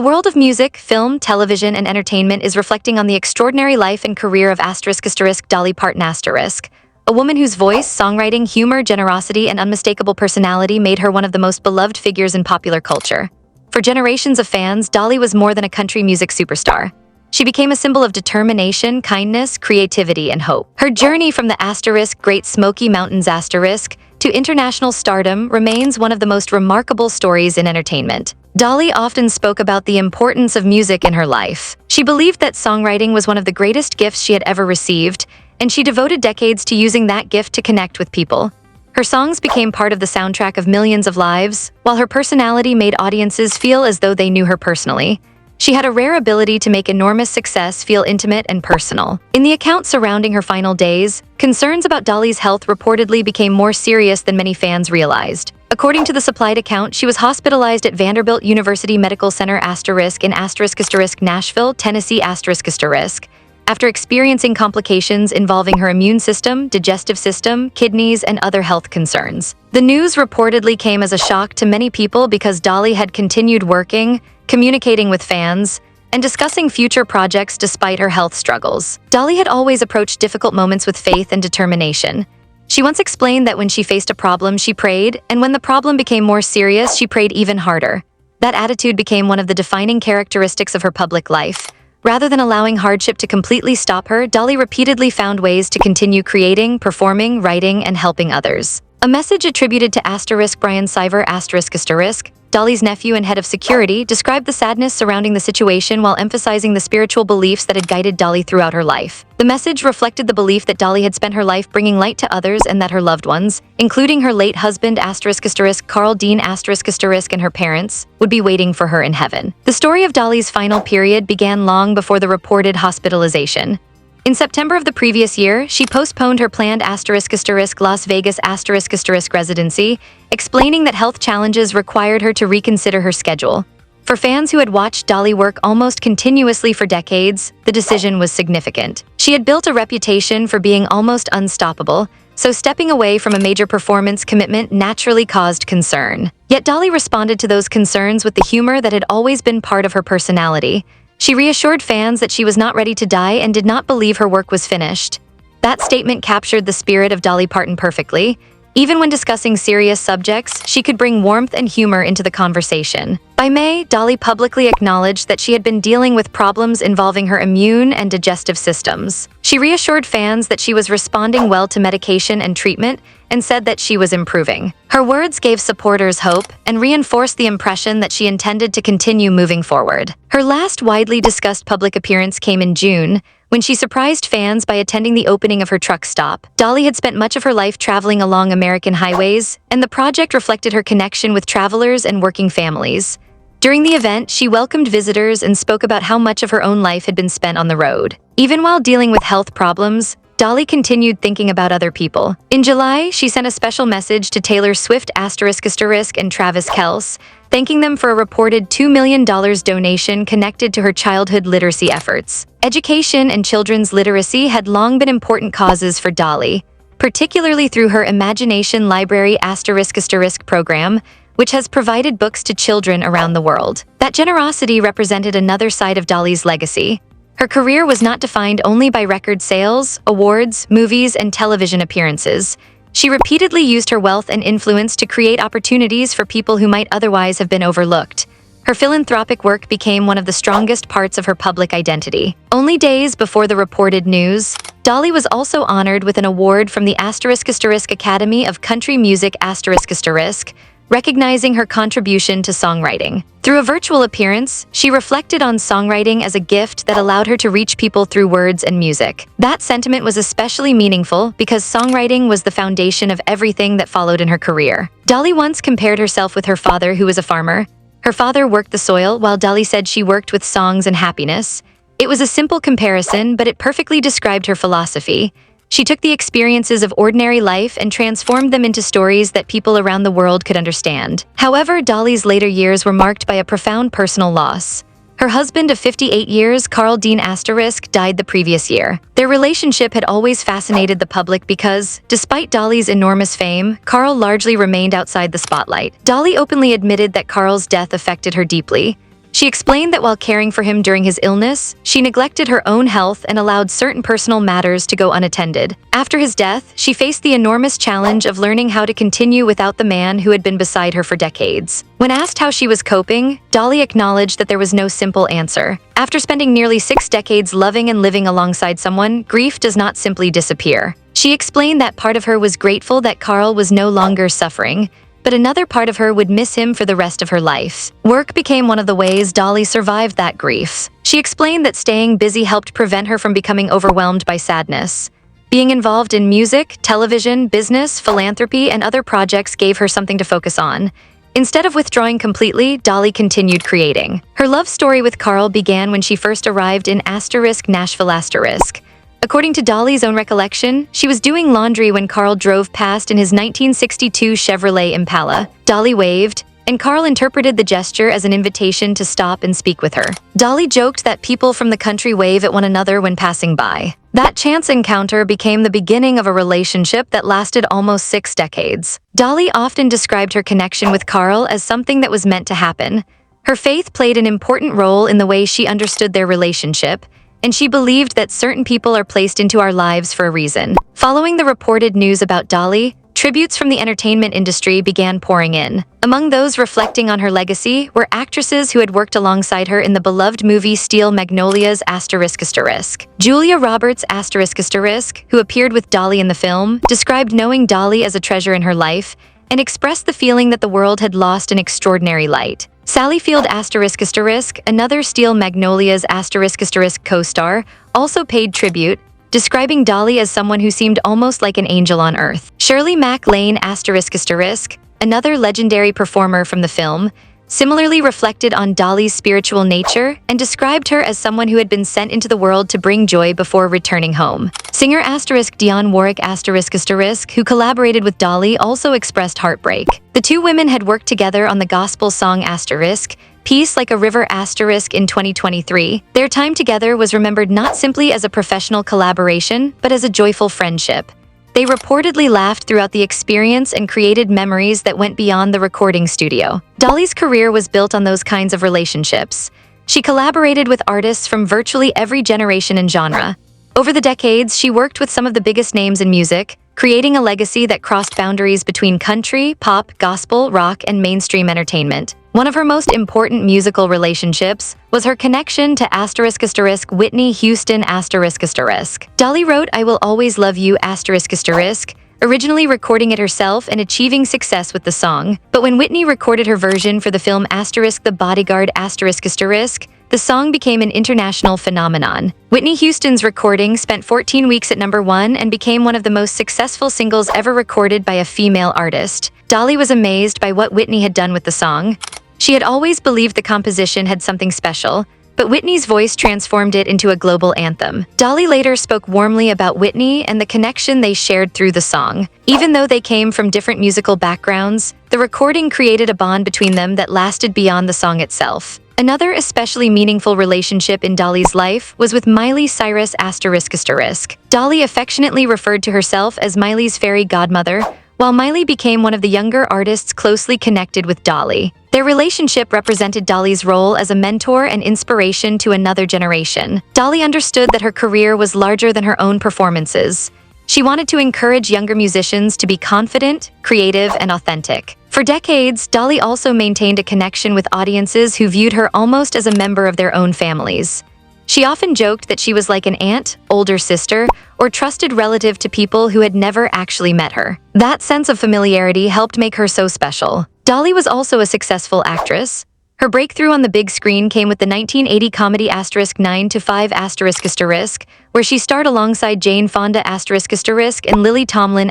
The world of music, film, television, and entertainment is reflecting on the extraordinary life and career of Dolly Parton a woman whose voice, songwriting, humor, generosity, and unmistakable personality made her one of the most beloved figures in popular culture. For generations of fans, Dolly was more than a country music superstar. She became a symbol of determination, kindness, creativity, and hope. Her journey from the Great Smoky Mountains to international stardom remains one of the most remarkable stories in entertainment. Dolly often spoke about the importance of music in her life. She believed that songwriting was one of the greatest gifts she had ever received, and she devoted decades to using that gift to connect with people. Her songs became part of the soundtrack of millions of lives, while her personality made audiences feel as though they knew her personally. She had a rare ability to make enormous success feel intimate and personal. In the account surrounding her final days, concerns about Dolly's health reportedly became more serious than many fans realized. According to the supplied account, she was hospitalized at Vanderbilt University Medical Center in Nashville, Tennessee after experiencing complications involving her immune system, digestive system, kidneys, and other health concerns. The news reportedly came as a shock to many people because Dolly had continued working, communicating with fans, and discussing future projects despite her health struggles. Dolly had always approached difficult moments with faith and determination. She once explained that when she faced a problem, she prayed, and when the problem became more serious, she prayed even harder. That attitude became one of the defining characteristics of her public life. Rather than allowing hardship to completely stop her, Dolly repeatedly found ways to continue creating, performing, writing, and helping others. A message attributed to Brian Siver Dolly's nephew and head of security, described the sadness surrounding the situation while emphasizing the spiritual beliefs that had guided Dolly throughout her life. The message reflected the belief that Dolly had spent her life bringing light to others and that her loved ones, including her late husband Carl Dean and her parents, would be waiting for her in heaven. The story of Dolly's final period began long before the reported hospitalization. In September of the previous year, she postponed her planned Las Vegas residency, explaining that health challenges required her to reconsider her schedule. For fans who had watched Dolly work almost continuously for decades, the decision was significant. She had built a reputation for being almost unstoppable, so stepping away from a major performance commitment naturally caused concern. Yet Dolly responded to those concerns with the humor that had always been part of her personality. She reassured fans that she was not ready to die and did not believe her work was finished. That statement captured the spirit of Dolly Parton perfectly. Even when discussing serious subjects, she could bring warmth and humor into the conversation. By May, Dolly publicly acknowledged that she had been dealing with problems involving her immune and digestive systems. She reassured fans that she was responding well to medication and treatment and said that she was improving. Her words gave supporters hope and reinforced the impression that she intended to continue moving forward. Her last widely discussed public appearance came in June, when she surprised fans by attending the opening of her truck stop. Dolly had spent much of her life traveling along American highways, and the project reflected her connection with travelers and working families. During the event, she welcomed visitors and spoke about how much of her own life had been spent on the road. Even while dealing with health problems, Dolly continued thinking about other people. In July, she sent a special message to Taylor Swift and Travis Kelce, thanking them for a reported $2 million donation connected to her childhood literacy efforts. Education and children's literacy had long been important causes for Dolly, particularly through her Imagination Library program, which has provided books to children around the world. That generosity represented another side of Dolly's legacy. Her career was not defined only by record sales, awards, movies, and television appearances. She repeatedly used her wealth and influence to create opportunities for people who might otherwise have been overlooked. Her philanthropic work became one of the strongest parts of her public identity. Only days before the reported news, Dolly was also honored with an award from the Academy of Country Music recognizing her contribution to songwriting. Through a virtual appearance, she reflected on songwriting as a gift that allowed her to reach people through words and music. That sentiment was especially meaningful because songwriting was the foundation of everything that followed in her career. Dolly once compared herself with her father, who was a farmer. Her father worked the soil, while Dolly said she worked with songs and happiness. It was a simple comparison, but it perfectly described her philosophy. She took the experiences of ordinary life and transformed them into stories that people around the world could understand. However, Dolly's later years were marked by a profound personal loss. Her husband of 58 years, Carl Dean died the previous year. Their relationship had always fascinated the public because, despite Dolly's enormous fame, Carl largely remained outside the spotlight. Dolly openly admitted that Carl's death affected her deeply. She explained that while caring for him during his illness, she neglected her own health and allowed certain personal matters to go unattended. After his death, she faced the enormous challenge of learning how to continue without the man who had been beside her for decades. When asked how she was coping, Dolly acknowledged that there was no simple answer. After spending nearly 6 decades loving and living alongside someone, grief does not simply disappear. She explained that part of her was grateful that Carl was no longer suffering, but another part of her would miss him for the rest of her life. Work became one of the ways Dolly survived that grief. She explained that staying busy helped prevent her from becoming overwhelmed by sadness. Being involved in music, television, business, philanthropy, and other projects gave her something to focus on. Instead of withdrawing completely, Dolly continued creating. Her love story with Carl began when she first arrived in Nashville. According to Dolly's own recollection, she was doing laundry when Carl drove past in his 1962 Chevrolet Impala. Dolly waved, and Carl interpreted the gesture as an invitation to stop and speak with her. Dolly joked that people from the country wave at one another when passing by. That chance encounter became the beginning of a relationship that lasted almost 6 decades. Dolly often described her connection with Carl as something that was meant to happen. Her faith played an important role in the way she understood their relationship, and she believed that certain people are placed into our lives for a reason. Following the reported news about Dolly, tributes from the entertainment industry began pouring in. Among those reflecting on her legacy were actresses who had worked alongside her in the beloved movie Steel Magnolias ***. Julia Roberts ***, who appeared with Dolly in the film, described knowing Dolly as a treasure in her life and expressed the feeling that the world had lost an extraordinary light. Sally Field ***, another Steel Magnolias *** co-star, also paid tribute, describing Dolly as someone who seemed almost like an angel on earth. Shirley MacLaine ***, another legendary performer from the film, similarly reflected on Dolly's spiritual nature and described her as someone who had been sent into the world to bring joy before returning home. Singer Dionne Warwick ***, who collaborated with Dolly, also expressed heartbreak. The two women had worked together on the gospel song Peace Like a River in 2023. Their time together was remembered not simply as a professional collaboration, but as a joyful friendship. They reportedly laughed throughout the experience and created memories that went beyond the recording studio. Dolly's career was built on those kinds of relationships. She collaborated with artists from virtually every generation and genre. Over the decades, she worked with some of the biggest names in music, creating a legacy that crossed boundaries between country, pop, gospel, rock, and mainstream entertainment. One of her most important musical relationships was her connection to *** Whitney Houston ***. Dolly wrote I Will Always Love You ***, originally recording it herself and achieving success with the song. But when Whitney recorded her version for the film *The Bodyguard ***, the song became an international phenomenon. Whitney Houston's recording spent 14 weeks at #1 and became one of the most successful singles ever recorded by a female artist. Dolly was amazed by what Whitney had done with the song. She had always believed the composition had something special, but Whitney's voice transformed it into a global anthem. Dolly later spoke warmly about Whitney and the connection they shared through the song. Even though they came from different musical backgrounds, the recording created a bond between them that lasted beyond the song itself. Another especially meaningful relationship in Dolly's life was with Miley Cyrus ***. Dolly affectionately referred to herself as Miley's fairy godmother, while Miley became one of the younger artists closely connected with Dolly. Their relationship represented Dolly's role as a mentor and inspiration to another generation. Dolly understood that her career was larger than her own performances. She wanted to encourage younger musicians to be confident, creative, and authentic. For decades, Dolly also maintained a connection with audiences who viewed her almost as a member of their own families. She often joked that she was like an aunt, older sister, or trusted relative to people who had never actually met her. That sense of familiarity helped make her so special. Dolly was also a successful actress. Her breakthrough on the big screen came with the 1980 comedy *9 to 5***, where she starred alongside Jane Fonda and Lily Tomlin ***.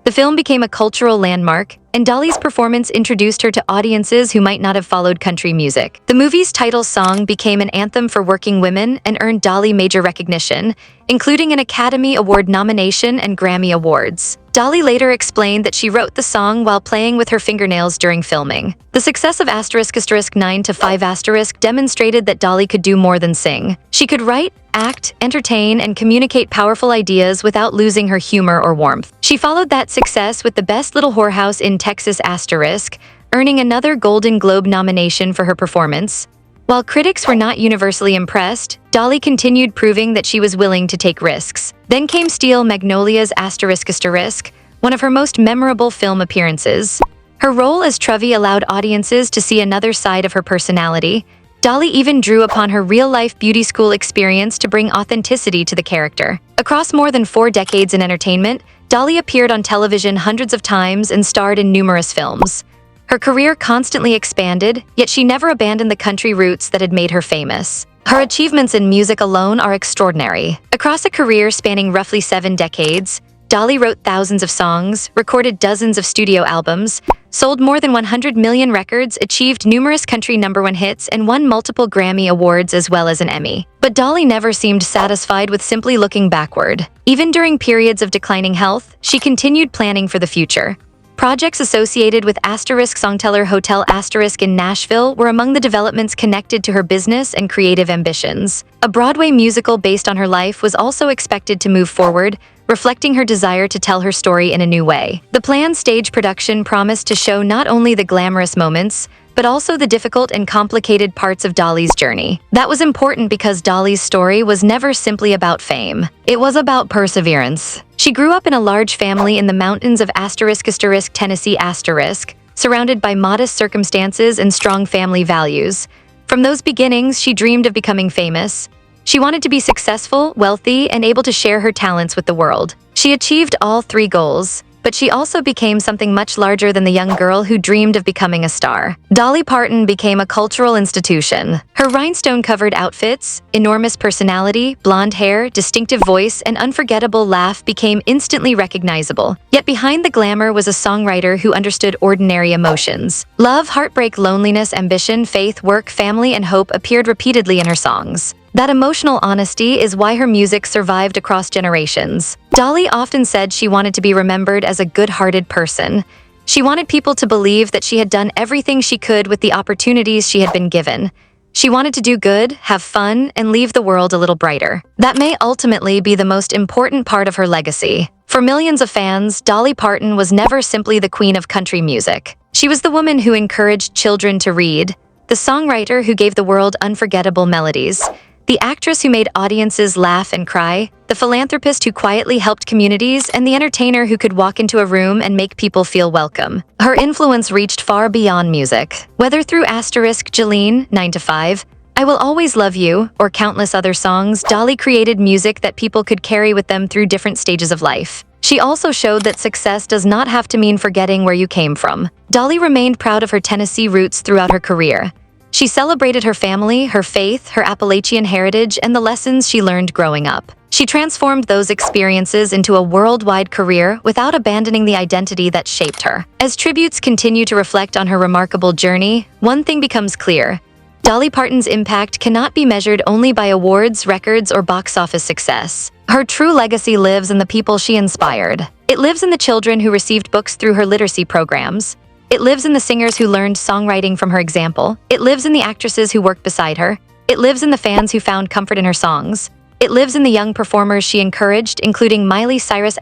The film became a cultural landmark, and Dolly's performance introduced her to audiences who might not have followed country music. The movie's title song became an anthem for working women and earned Dolly major recognition, including an Academy Award nomination and Grammy Awards. Dolly later explained that she wrote the song while playing with her fingernails during filming. The success of *9 to 5* demonstrated that Dolly could do more than sing. She could write, act, entertain, and communicate powerful ideas without losing her humor or warmth. She followed that success with The Best Little Whorehouse in Texas *, earning another Golden Globe nomination for her performance. While critics were not universally impressed, Dolly continued proving that she was willing to take risks. Then came Magnolias ***, one of her most memorable film appearances. Her role as Truvy allowed audiences to see another side of her personality. Dolly even drew upon her real-life beauty school experience to bring authenticity to the character. Across more than 4 decades in entertainment, Dolly appeared on television hundreds of times and starred in numerous films. Her career constantly expanded, yet she never abandoned the country roots that had made her famous. Her achievements in music alone are extraordinary. Across a career spanning roughly 7 decades, Dolly wrote thousands of songs, recorded dozens of studio albums, sold more than 100 million records, achieved numerous country #1 hits, and won multiple Grammy Awards as well as an Emmy. But Dolly never seemed satisfied with simply looking backward. Even during periods of declining health, she continued planning for the future. Projects associated with *Songteller Hotel * in Nashville were among the developments connected to her business and creative ambitions. A Broadway musical based on her life was also expected to move forward, reflecting her desire to tell her story in a new way. The planned stage production promised to show not only the glamorous moments, but also the difficult and complicated parts of Dolly's journey. That was important because Dolly's story was never simply about fame. It was about perseverance. She grew up in a large family in the mountains of ***, Tennessee ***, surrounded by modest circumstances and strong family values. From those beginnings, she dreamed of becoming famous. She wanted to be successful, wealthy, and able to share her talents with the world. She achieved all 3 goals, but she also became something much larger than the young girl who dreamed of becoming a star. Dolly Parton became a cultural institution. Her rhinestone-covered outfits, enormous personality, blonde hair, distinctive voice, and unforgettable laugh became instantly recognizable. Yet behind the glamour was a songwriter who understood ordinary emotions. Love, heartbreak, loneliness, ambition, faith, work, family, and hope appeared repeatedly in her songs. That emotional honesty is why her music survived across generations. Dolly often said she wanted to be remembered as a good-hearted person. She wanted people to believe that she had done everything she could with the opportunities she had been given. She wanted to do good, have fun, and leave the world a little brighter. That may ultimately be the most important part of her legacy. For millions of fans, Dolly Parton was never simply the queen of country music. She was the woman who encouraged children to read, the songwriter who gave the world unforgettable melodies, the actress who made audiences laugh and cry, the philanthropist who quietly helped communities, and the entertainer who could walk into a room and make people feel welcome. Her influence reached far beyond music. Whether through *Jolene, 9 to 5, I Will Always Love You, or countless other songs, Dolly created music that people could carry with them through different stages of life. She also showed that success does not have to mean forgetting where you came from. Dolly remained proud of her Tennessee roots throughout her career. She celebrated her family, her faith, her Appalachian heritage, and the lessons she learned growing up. She transformed those experiences into a worldwide career without abandoning the identity that shaped her. As tributes continue to reflect on her remarkable journey, one thing becomes clear. Dolly Parton's impact cannot be measured only by awards, records, or box office success. Her true legacy lives in the people she inspired. It lives in the children who received books through her literacy programs. It lives in the singers who learned songwriting from her example. It lives in the actresses who worked beside her. It lives in the fans who found comfort in her songs. It lives in the young performers she encouraged, including Miley Cyrus ***,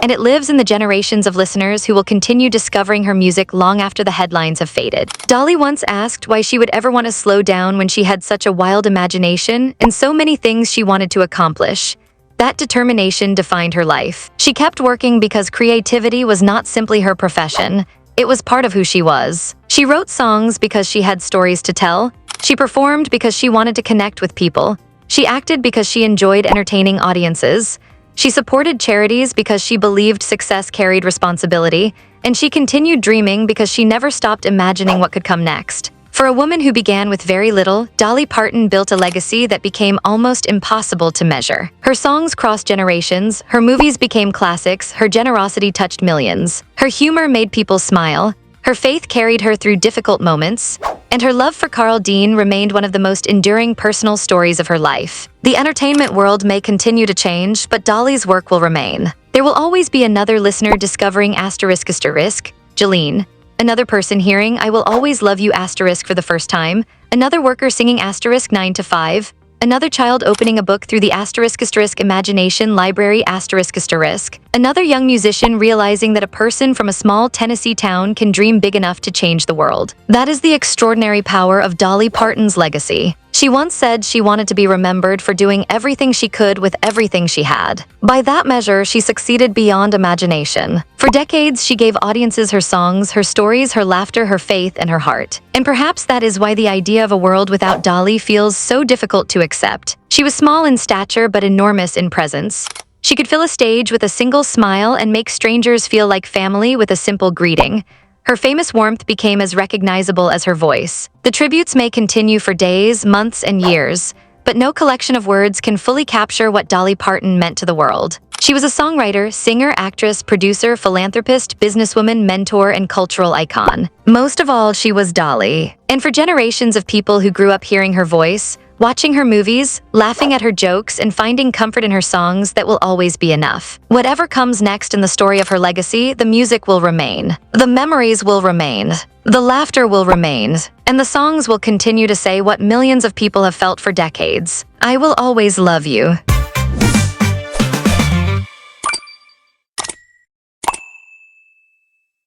and it lives in the generations of listeners who will continue discovering her music long after the headlines have faded. Dolly once asked why she would ever want to slow down when she had such a wild imagination and so many things she wanted to accomplish. That determination defined her life. She kept working because creativity was not simply her profession, it was part of who she was. She wrote songs because she had stories to tell. She performed because she wanted to connect with people. She acted because she enjoyed entertaining audiences. She supported charities because she believed success carried responsibility. And she continued dreaming because she never stopped imagining what could come next. For a woman who began with very little, Dolly Parton built a legacy that became almost impossible to measure. Her songs crossed generations, her movies became classics, her generosity touched millions. Her humor made people smile, her faith carried her through difficult moments, and her love for Carl Dean remained one of the most enduring personal stories of her life. The entertainment world may continue to change, but Dolly's work will remain. There will always be another listener discovering ***, Jolene, another person hearing I Will Always Love You * for the first time, another worker singing *9 to 5, Another child opening a book through the imagination library Another young musician realizing that a person from a small Tennessee town can dream big enough to change the world. That is the extraordinary power of Dolly Parton's legacy. She once said she wanted to be remembered for doing everything she could with everything she had. By that measure, she succeeded beyond imagination. For decades, she gave audiences her songs, her stories, her laughter, her faith, and her heart. And perhaps that is why the idea of a world without Dolly feels so difficult to accept. She was small in stature but enormous in presence. She could fill a stage with a single smile and make strangers feel like family with a simple greeting. Her famous warmth became as recognizable as her voice. The tributes may continue for days, months, and years, but no collection of words can fully capture what Dolly Parton meant to the world. She was a songwriter, singer, actress, producer, philanthropist, businesswoman, mentor, and cultural icon. Most of all, she was Dolly. And for generations of people who grew up hearing her voice, watching her movies, laughing at her jokes, and finding comfort in her songs, that will always be enough. Whatever comes next in the story of her legacy, the music will remain. The memories will remain. The laughter will remain. And the songs will continue to say what millions of people have felt for decades. I will always love you.